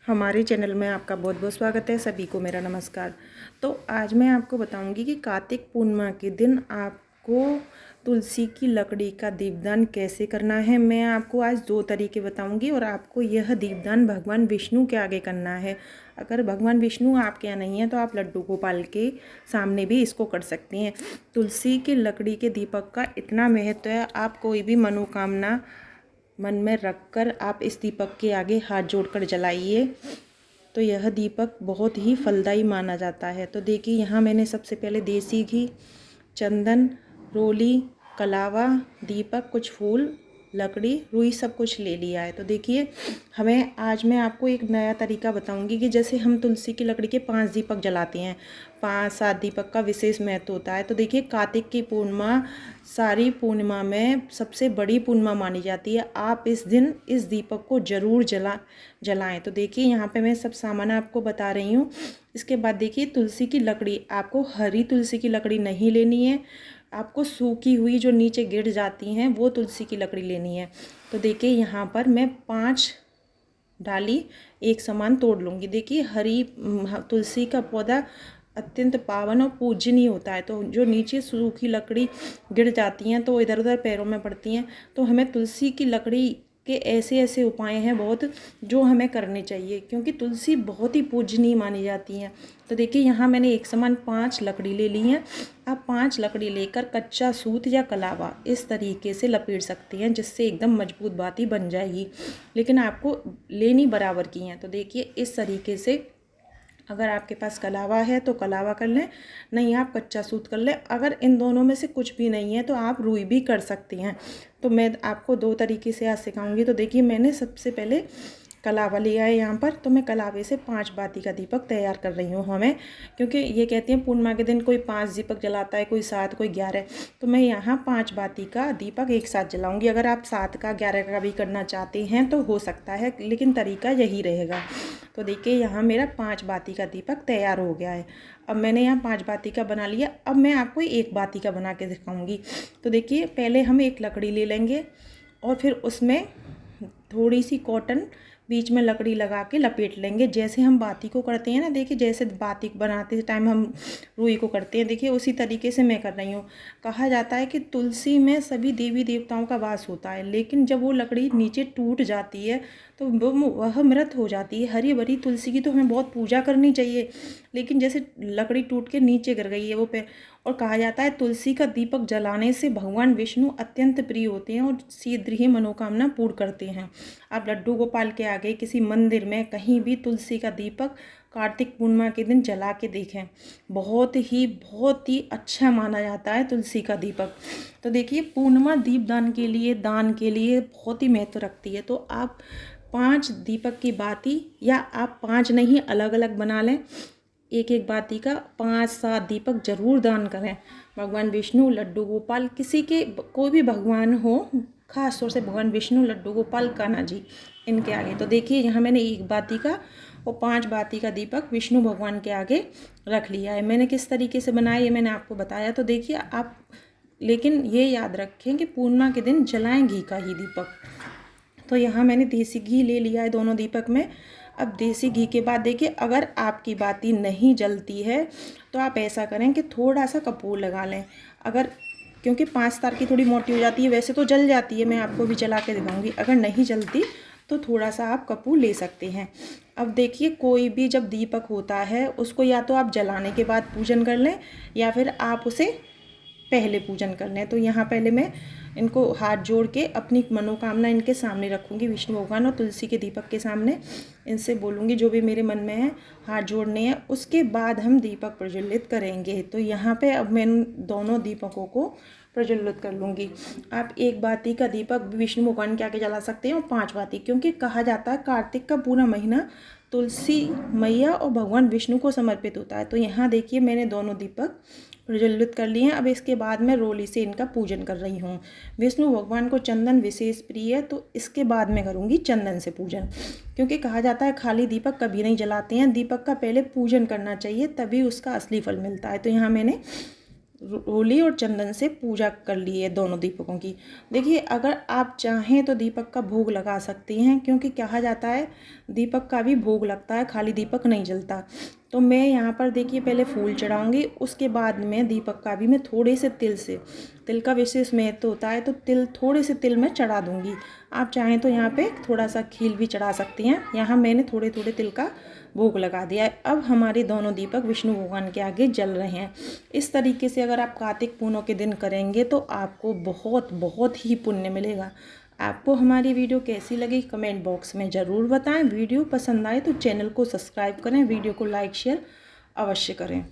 हमारे चैनल में आपका बहुत बहुत स्वागत है। सभी को मेरा नमस्कार। तो आज मैं आपको बताऊंगी कि कार्तिक पूर्णिमा के दिन आपको तुलसी की लकड़ी का दीपदान कैसे करना है। मैं आपको आज 2 तरीके बताऊंगी और आपको यह दीपदान भगवान विष्णु के आगे करना है। अगर भगवान विष्णु आपके यहाँ नहीं है तो आप लड्डू गोपाल के सामने भी इसको कर सकती हैं। तुलसी की लकड़ी के दीपक का इतना महत्व है, आप कोई भी मनोकामना मन में रखकर आप इस दीपक के आगे हाथ जोड़कर जलाइए तो यह दीपक बहुत ही फलदायी माना जाता है। तो देखिए, यहाँ मैंने सबसे पहले देसी घी, चंदन, रोली, कलावा, दीपक, कुछ फूल, लकड़ी, रुई सब कुछ ले लिया है। तो देखिए, आज मैं आपको एक नया तरीका बताऊंगी कि जैसे हम तुलसी की लकड़ी के 5 दीपक जलाते हैं, 5-7 दीपक का विशेष महत्व होता है। तो देखिए, कार्तिक की पूर्णिमा सारी पूर्णिमा में सबसे बड़ी पूर्णिमा मानी जाती है। आप इस दिन इस दीपक को ज़रूर जलाएं। तो देखिए, यहाँ पे मैं सब सामान आपको बता रही हूँ। इसके बाद देखिए, तुलसी की लकड़ी आपको हरी तुलसी की लकड़ी नहीं लेनी है, आपको सूखी हुई जो नीचे गिर जाती हैं वो तुलसी की लकड़ी लेनी है। तो देखिए, यहाँ पर मैं 5 डाली एक समान तोड़ लूँगी। देखिए, हरी तुलसी का पौधा अत्यंत पावन और पूजनीय होता है। तो जो नीचे सूखी लकड़ी गिर जाती हैं तो इधर उधर पैरों में पड़ती हैं, तो हमें तुलसी की लकड़ी के ऐसे ऐसे उपाय हैं बहुत जो हमें करने चाहिए, क्योंकि तुलसी बहुत ही पूजनीय मानी जाती हैं। तो देखिए, यहाँ मैंने एक समान 5 लकड़ी ले ली हैं। आप 5 लकड़ी लेकर कच्चा सूत या कलावा इस तरीके से लपेट सकते हैं, जिससे एकदम मजबूत बाती बन जाएगी। लेकिन आपको लेनी बराबर की हैं। तो देखिए, इस तरीके से अगर आपके पास कलावा है तो कलावा कर लें, नहीं आप कच्चा सूत कर लें। अगर इन दोनों में से कुछ भी नहीं है तो आप रुई भी कर सकती हैं। तो मैं आपको 2 तरीके से आज सिखाऊंगी। तो देखिए, मैंने सबसे पहले कलावा लिया है यहाँ पर। तो मैं कलावे से 5 बाती का दीपक तैयार कर रही हूँ हमें, क्योंकि ये कहते हैं पूर्णिमा के दिन कोई 5 दीपक जलाता है, कोई 7, कोई 11। तो मैं यहाँ 5 बाती का दीपक एक साथ जलाऊंगी। अगर आप 7 का 11 का भी करना चाहते हैं तो हो सकता है, लेकिन तरीका यही रहेगा। तो देखिए, यहाँ मेरा 5 बाती का दीपक तैयार हो गया है। अब मैंने यहाँ 5 बाती का बना लिया। अब मैं आपको 1 बाती का बना के दिखाऊंगी। तो देखिए, पहले हम एक लकड़ी ले लेंगे और फिर उसमें थोड़ी सी कॉटन बीच में लकड़ी लगा के लपेट लेंगे, जैसे हम बाती को करते हैं ना। देखिए, जैसे बाती बनाते टाइम हम रुई को करते हैं, देखिए उसी तरीके से मैं कर रही हूँ। कहा जाता है कि तुलसी में सभी देवी देवताओं का वास होता है, लेकिन जब वो लकड़ी नीचे टूट जाती है तो वह मृत हो जाती है। हरी भरी तुलसी की तो हमें बहुत पूजा करनी चाहिए, लेकिन जैसे लकड़ी टूट के नीचे गिर गई है वो पे। और कहा जाता है तुलसी का दीपक जलाने से भगवान विष्णु अत्यंत प्रिय होते हैं और शीघ्र ही मनोकामना पूर्ण करते हैं। आप लड्डू गोपाल के आगे किसी मंदिर में कहीं भी तुलसी का दीपक कार्तिक पूर्णिमा के दिन जला के देखें, बहुत ही अच्छा माना जाता है तुलसी का दीपक। तो देखिए, पूर्णिमा दीपदान के लिए, दान के लिए बहुत ही महत्व रखती है। तो आप 5 दीपक की बाती, या आप 5 नहीं अलग अलग बना लें, एक एक बाती का 5-7 दीपक जरूर दान करें। भगवान विष्णु, लड्डू गोपाल, किसी के कोई भी भगवान हो, खास तौर से भगवान विष्णु, लड्डू गोपाल, कान्हा जी, इनके आगे। तो देखिए, यहाँ मैंने 1 बाती का और 5 बाती का दीपक विष्णु भगवान के आगे रख लिया है। मैंने किस तरीके से बनाया ये मैंने आपको बताया। तो देखिए आप, लेकिन ये याद रखें कि पूर्णिमा के दिन जलाएं घी का ही दीपक। तो यहाँ मैंने देसी घी ले लिया है दोनों दीपक में। अब देसी घी के बाद देखिए, अगर आपकी बाती नहीं जलती है तो आप ऐसा करें कि थोड़ा सा कपूर लगा लें। अगर, क्योंकि 5 तार की थोड़ी मोटी हो जाती है, वैसे तो जल जाती है, मैं आपको भी जला के दिखाऊंगी। अगर नहीं जलती तो थोड़ा सा आप कपूर ले सकते हैं। अब देखिए, कोई भी जब दीपक होता है उसको या तो आप जलाने के बाद पूजन कर लें, या फिर आप उसे पहले पूजन कर लें। तो यहाँ पहले मैं इनको हाथ जोड़ के अपनी मनोकामना इनके सामने रखूँगी, विष्णु भगवान और तुलसी के दीपक के सामने। इनसे बोलूँगी जो भी मेरे मन में है, हाथ जोड़ने हैं। उसके बाद हम दीपक प्रज्वलित करेंगे। तो यहाँ पे अब मैं दोनों दीपकों को प्रज्वलित कर लूँगी। आप 1 बाती का दीपक विष्णु भगवान के आगे जला सकते हैं और 5 बाती, क्योंकि कहा जाता है कार्तिक का पूरा महीना तुलसी मैया और भगवान विष्णु को समर्पित होता है। तो यहाँ देखिए, मैंने दोनों दीपक प्रज्वलित कर लिए हैं। अब इसके बाद मैं रोली से इनका पूजन कर रही हूँ। विष्णु भगवान को चंदन विशेष प्रिय है, तो इसके बाद मैं करूँगी चंदन से पूजन, क्योंकि कहा जाता है खाली दीपक कभी नहीं जलाते हैं, दीपक का पहले पूजन करना चाहिए, तभी उसका असली फल मिलता है। तो यहाँ मैंने रोली और चंदन से पूजा कर ली है दोनों दीपकों की। देखिए, अगर आप चाहें तो दीपक का भोग लगा सकती हैं, क्योंकि कहा जाता है दीपक का भी भोग लगता है, खाली दीपक नहीं जलता। तो मैं यहाँ पर देखिए पहले फूल चढ़ाऊँगी, उसके बाद में दीपक का भी मैं थोड़े से तिल का विशेष महत्व होता है, तो थोड़े से तिल मैं चढ़ा दूँगी। आप चाहें तो यहाँ पे थोड़ा सा खील भी चढ़ा सकती हैं। यहाँ मैंने थोड़े थोड़े तिल का भोग लगा दिया है। अब हमारे दोनों दीपक विष्णु भगवान के आगे जल रहे हैं। इस तरीके से अगर आप कार्तिक पूर्णिमा के दिन करेंगे तो आपको बहुत बहुत ही पुण्य मिलेगा। आपको हमारी वीडियो कैसी लगी कमेंट बॉक्स में ज़रूर बताएं। वीडियो पसंद आए तो चैनल को सब्सक्राइब करें, वीडियो को लाइक शेयर अवश्य करें।